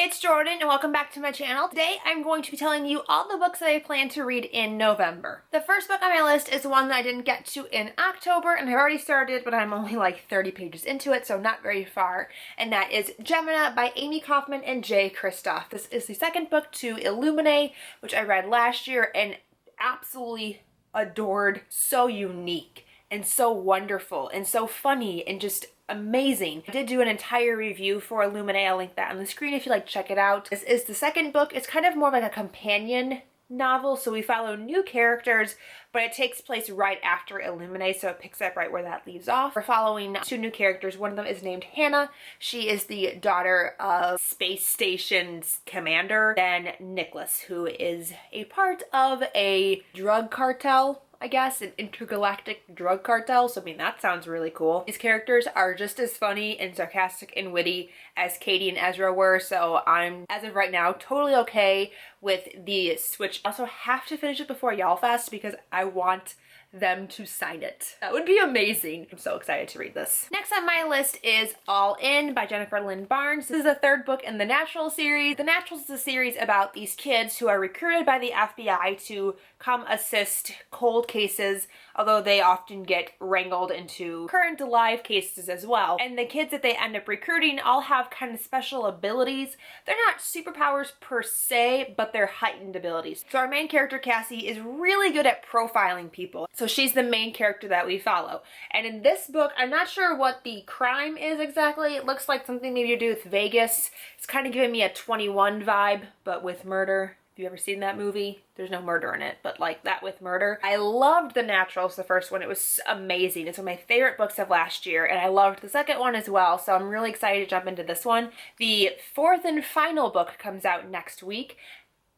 it's Jordan and welcome back to my channel. Today I'm going to be telling you all the books that I plan to read in November. The first book on my list is one that I didn't get to in October and I've already started, but I'm only like 30 pages into it, so not very far. And that is Gemena by Amy Kaufman and Jay Kristoff. This is the second book to Illuminate, which I read last year and absolutely adored. So unique and so wonderful and so funny and just amazing. I did do an entire review for Illuminate. I'll link that on the screen if you'd like to check it out. This is the second book. It's kind of more like a companion novel, so we follow new characters, but it takes place right after Illuminate, so it picks up right where that leaves off. We're following two new characters. One of them is named Hannah. She is the daughter of space station's commander. Then Nicholas, who is a part of a drug cartel, I guess, an intergalactic drug cartel. So I mean, that sounds really cool. These characters are just as funny and sarcastic and witty as Katie and Ezra were, so I'm, as of right now, totally okay with the switch. I also have to finish it before YALLFest because I want them to sign it. That would be amazing. I'm so excited to read this. Next on my list is All In by Jennifer Lynn Barnes. This is the third book in the Natural series. The Naturals is a series about these kids who are recruited by the FBI to come assist cold cases, although they often get wrangled into current live cases as well. And the kids that they end up recruiting all have kind of special abilities. They're not superpowers per se, but they're heightened abilities. So our main character, Cassie, is really good at profiling people. So she's the main character that we follow. And in this book, I'm not sure what the crime is exactly. It looks like something maybe to do with Vegas. It's kind of giving me a 21 vibe, but with murder. Have you ever seen that movie? There's no murder in it, but like that with murder. I loved The Naturals, the first one. It was amazing. It's one of my favorite books of last year, and I loved the second one as well, so I'm really excited to jump into this one. The fourth and final book comes out next week.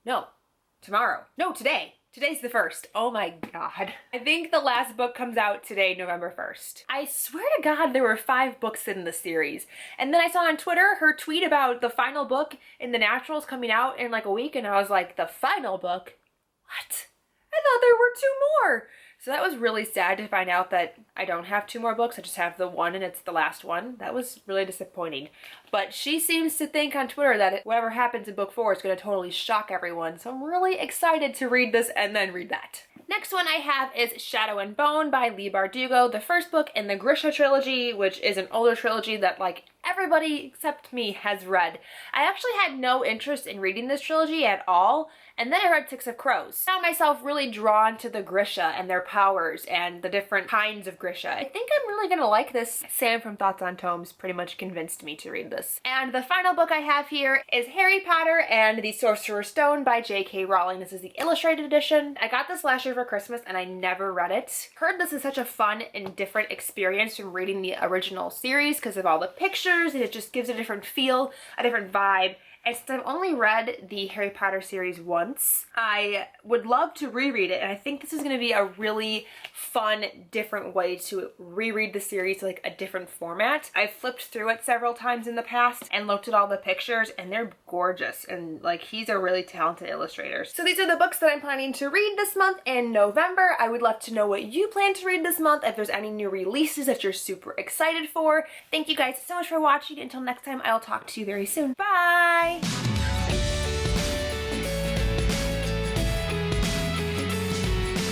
No, tomorrow. No, today. Today's the 1st. Oh my god. I think the last book comes out today, November 1st. I swear to god there were 5 books in the series. And then I saw on Twitter her tweet about the final book in The Naturals coming out in like a week, and I was like, the final book? What? I thought there were 2 more! So that was really sad to find out that I don't have 2 more books. I just have the one and it's the last one. That was really disappointing. But she seems to think on Twitter that whatever happens in book 4 is going to totally shock everyone. So I'm really excited to read this and then read that. Next one I have is Shadow and Bone by Leigh Bardugo, the first book in the Grisha trilogy, which is an older trilogy that like everybody except me has read. I actually had no interest in reading this trilogy at all, and then I read Six of Crows. I found myself really drawn to the Grisha and their powers and the different kinds of Grisha. I think I'm really gonna like this. Sam from Thoughts on Tomes pretty much convinced me to read this. And the final book I have here is Harry Potter and the Sorcerer's Stone by J.K. Rowling. This is the illustrated edition. I got this last year for Christmas and I never read it. Heard this is such a fun and different experience from reading the original series because of all the pictures, and it just gives a different feel, a different vibe. And since I've only read the Harry Potter series once, I would love to reread it, and I think this is going to be a really fun, different way to reread the series, like a different format. I've flipped through it several times in the past and looked at all the pictures, and they're gorgeous, and like he's a really talented illustrator. So these are the books that I'm planning to read this month in November. I would love to know what you plan to read this month, if there's any new releases that you're super excited for. Thank you guys so much for watching. Until next time, I'll talk to you very soon. Bye!